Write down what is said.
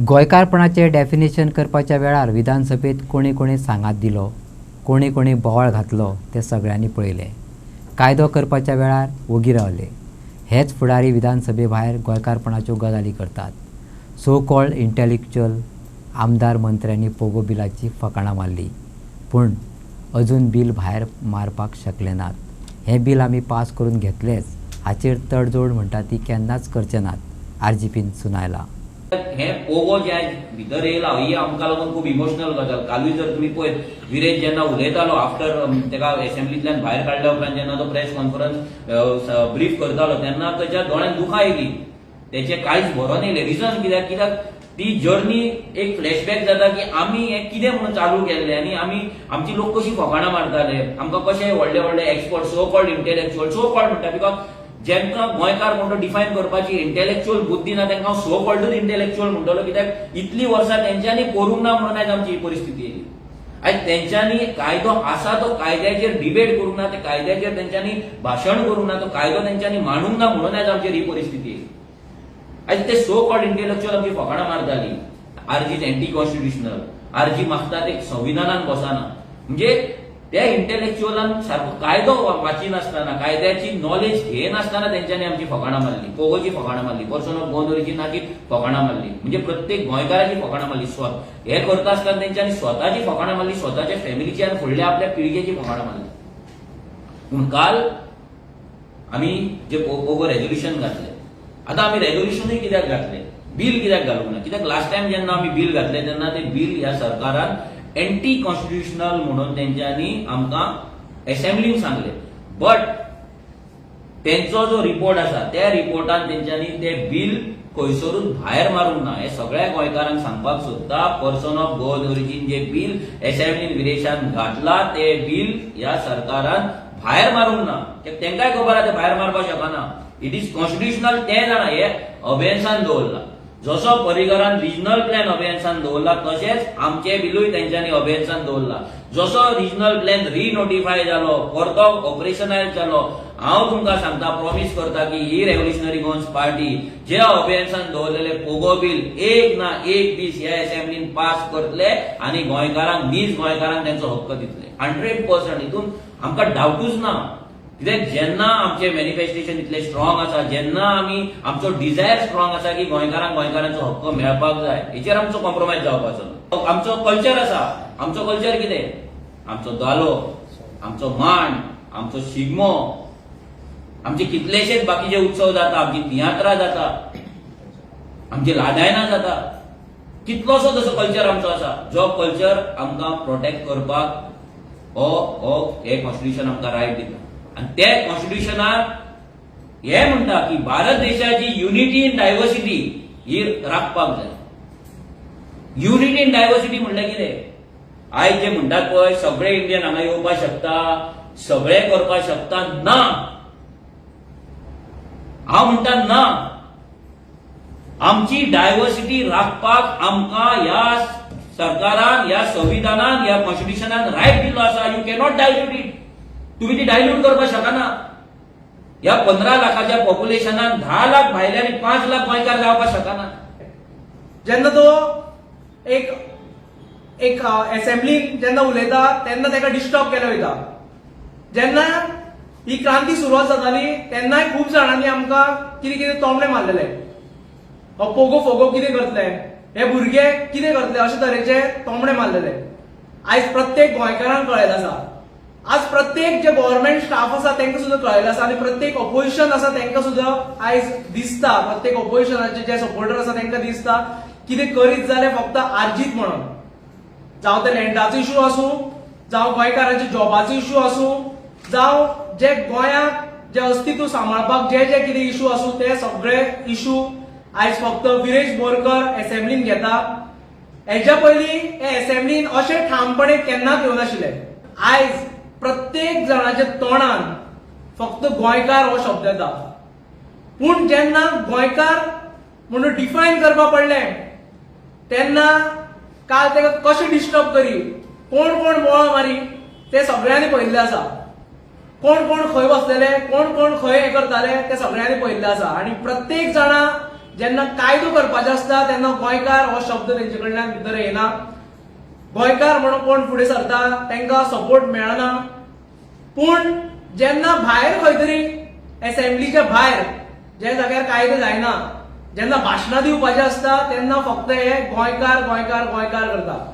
गोंयकारपणाचें definition करपाच्या वेळार विधानसभेत कोणी कोणी सांगात दिलो, कोणी कोणी बोवाळ घातलो तें सगळ्यांनी पळयलें. कायदो करपाच्या वेळार ओगी रावले. हेच फुडारी विधानसभे भायर गोंयकारपणाच्यो गजाली करतात. सो कॉल्ड इंटेलेक्च्युअल आमदार मंत्र्यांनी पोगो बिलाची फकाणां मारली, पूण अजून बिल भायर मारपाक शकले नात. हें बिल आमी पास करून घेतलेच, हाचेर तडजोड म्हणटा ती केन्नाच करचे नात, आरजीपीन सुनायला. हे पोगो जे भितर येयला ही आमकां लागून खूब इमोशनल गजाल. कालूय जर तुमी पळयत विरेज जेन्ना उलयतालो आफ्टर तेका असेंब्लींतल्यान भायर काडल्या उपरांत जेन्ना तो प्रेस कॉन्फरन्स ब्रीफ करतालो तेन्ना ताच्या दोळ्यांत दुखां येयली. तेचे कांयच बरोवन येयलें. रिजन कित्याक ती जर्नी एक फ्लॅशबॅक जाता की आमी हें कितें म्हणून चालू केल्लें आनी आमची लोक कशी फकाणां मारताले, आमकां कशे व्हडले व्हडले expert so called intellectual so called म्हणटा बिकॉज जेंका गोंयकार म्हणटा डिफायन करपाची इंटेलेक्च्युअल बुद्धी ना तांकां हांव सो कॉल्डूच इंटेलेक्च्युअल म्हणटलो, कित्याक इतली वर्सां तेंच्यांनी करूंक ना म्हणून आयज आमची ही परिस्थिती येयली. आयज तेंच्यांनी कायदो आसा तो कायद्याचेर डिबेट करूंक ना, ते कायद्याचेर तेंच्यांनी भाशण करूंक ना, तो कायदो तेंच्यांनी मांडूंक ना म्हणून आयज आमचेर ही परिस्थिती येयली. आयज ते सो कॉल्ड इंटेलेक्च्युअल आमची फकाणां मारताली. आरजी एंटी कॉन्स्टिट्युशनल, आरजी मागता ते संविधानान बसना. म्हणजे त्या इंटेलेक्च्युअलान सारको कायदो वाचिनासतना, कायद्याची नॉलेज घेनासतना तेंच्यांनी आमची फकाणां मारली, पोगोची फकाणां मारली, पर्सन ऑफ गोवन ओरिजिनाची फकाणां मारली, म्हणजे प्रत्येक गोंयकाराची फकाणां मारली. हे करता आसतना तेंच्यांनी स्वताची फकाणां मारली, स्वताच्या फॅमिलीची आनी फुडल्या आपल्या पिळगेची फकाणां मारली. पूण काल आमी जे पोगो रेझोल्युशन घातलें, आतां आमी रेझोल्युशनूय कित्याक घातलें, बील कित्याक घालूंक ना, कित्याक लास्ट टायम जेन्ना आमी बील घातलें तेन्ना ते बील ह्या सरकारान एंटी कॉन्स्टिट्युशनल म्हणून तेंच्यांनी आमकां असेंब्लीन सांगलें. बट तेंचो जो रिपोर्ट आसा त्या रिपोर्टान तेंच्यांनी ते बील खंयसरूच भायर मारूंक ना. हे सगळ्या गोंयकारांक सांगपाक सोदता, पर्सन ऑफ गोवन ओरिजीन जे बील असेंब्लीन विरेशान घातला ते बील ह्या सरकारान भायर मारूंक ना. तेंकाय खबर आहा ते भायर मारपाक शकना. It is constitutional. ते जाणा हे अभेन्सान दवरला. जसो परिगरान रिजनल प्लॅन अभेन्सान दवरला तशेंच आमचे बिलूय तेंच्यांनी अभेन्सान दवरला. जसो रिजनल प्लॅन रिनोटिफाय जालो, परतो ऑपरेशनायज जालो, हांव तुमकां सांगता, प्रॉमिस करता की ही रेव्होल्युशनरी गोवन्स पार्टी जे अभेन्सान दवरलेले पोगो बील एक ना एक दीस ह्या असेंब्लीन पास करतले आनी गोंयकारांक, नीज गोंयकारांक तेंचो हक्क दितले. 100%. हितून आमकां डावटूच ना. कित्याक जेन्ना आमचे मॅनिफेस्टेशन इतले स्ट्रॉंग आसा, जेन्ना आमचो डिझायर स्ट्रॉंग आसा की गोंयकारांचो हक्क मेळपाक जाय, हेचेर आमचो कॉम्प्रोमायज जावपाचो. आमचो कल्चर आसा. आमचो कल्चर कितें? आमचो धालो, आमचो मांड, आमचो शिगमो, आमचे कितलेशेच बाकीचे उत्सव जाता, आमची तियात्रां जाता, आमची लादायनां जाता. कितलोसो तसो कल्चर आमचो आसा, जो कल्चर आमकां प्रोटेक्ट करपाक हे कॉन्स्टिट्युशन आमकां रायट दिता. आनी ते कॉन्स्टिट्युशनान हे म्हणटा की भारत देशाची युनिटी इन डायवर्सिटी ही राखपाक जाय. युनिटी इन डायवर्सिटी म्हणल्यार कितें? आयज जे म्हणटात पळय सगळे इंडियन हांगा येवपाक शकता, सगळे करपाक शकता, ना. हांव म्हणटा ना. आमची डायवर्सिटी राखपाक आमकां ह्या सरकारान, ह्या संविधानान, ह्या कॉन्स्टिट्युशनान रायट दिलो आसा. You cannot dilute it. तुम्ही ती डायल्यूट करपाक शकना. ह्या 15 लाखाच्या पॉप्युलेशनान 10 लाख भायले आनी 5 लाख गोंयकार जावपाक शकना. जेन्ना तो एक असेंब्लीन जेन्ना उलयता तेन्ना ताका डिस्टर्ब केलो वयता. जेन्ना ही क्रांती सुरवात जाताली तेन्नाय खूब जाणांनी आमकां कितें कितें तोमणे मारलेले. हो पोगो फोगो कितें करतले, हे भुरगे कितें करतले, अशे तरेचे तोमणे मारलेले. आयज प्रत्येक गोंयकारांक कळयला आसा. आज प्रत्येक जे गव्हर्नमेंट स्टाफ आसा तांकां सुद्दां कळयला आसा आनी प्रत्येक ऑपोजिशन आसा तांकां सुद्दां आयज दिसता, प्रत्येक ऑपोजिशनाचे जे सपोर्टर आसा तांकां दिसता कितें करीत जाल्यार फक्त आर्जीत म्हणून. जावं ते लँडाचो इश्यू आसूं, जावं गोंयकारांच्या जॉबाचो इश्यू आसूं, जावं जे गोंयाक जे अस्तित्व सांबाळपाक जे जे कितें इश्यू आसूं ते सगळे इश्यू आयज फक्त विरेश बोरकर असेंब्लीन घेता. हेच्या पयलीं हे असेंब्लीन अशें ठामपणे केन्नाच येवं नाशिल्ले. आयज प्रत्येक जणाच्या तोंडान फक्त गोंयकार हो शब्द येता. पूण जेन्ना गोंयकार म्हणून डिफायन करपा पडलें तेन्ना काल ताका कशें डिस्टर्ब करी, कोण कोण बोळा मारी ते सगळ्यांनी पळयल्लें आसा. कोण कोण खंय बसलेले, कोण कोण खंय हे करताले ते सगळ्यांनी पळयल्लें आसा. आनी प्रत्येक जाणा जेन्ना कायदो करपाचो आसता तेन्ना गोंयकार हो शब्द तेंचे कडल्यान भितर येना. गोंयकार म्हणून कोण फुडें सरता तांकां सपोर्ट मेळना. पूण जेन्ना भायर खंय तरी असेंब्लीच्या भायर ज्या जाग्यार कायदो जायना, जेन्ना भाशणां दिवपाचें आसता तेन्ना फक्त हे गोंयकार गोंयकार गोंयकार करता.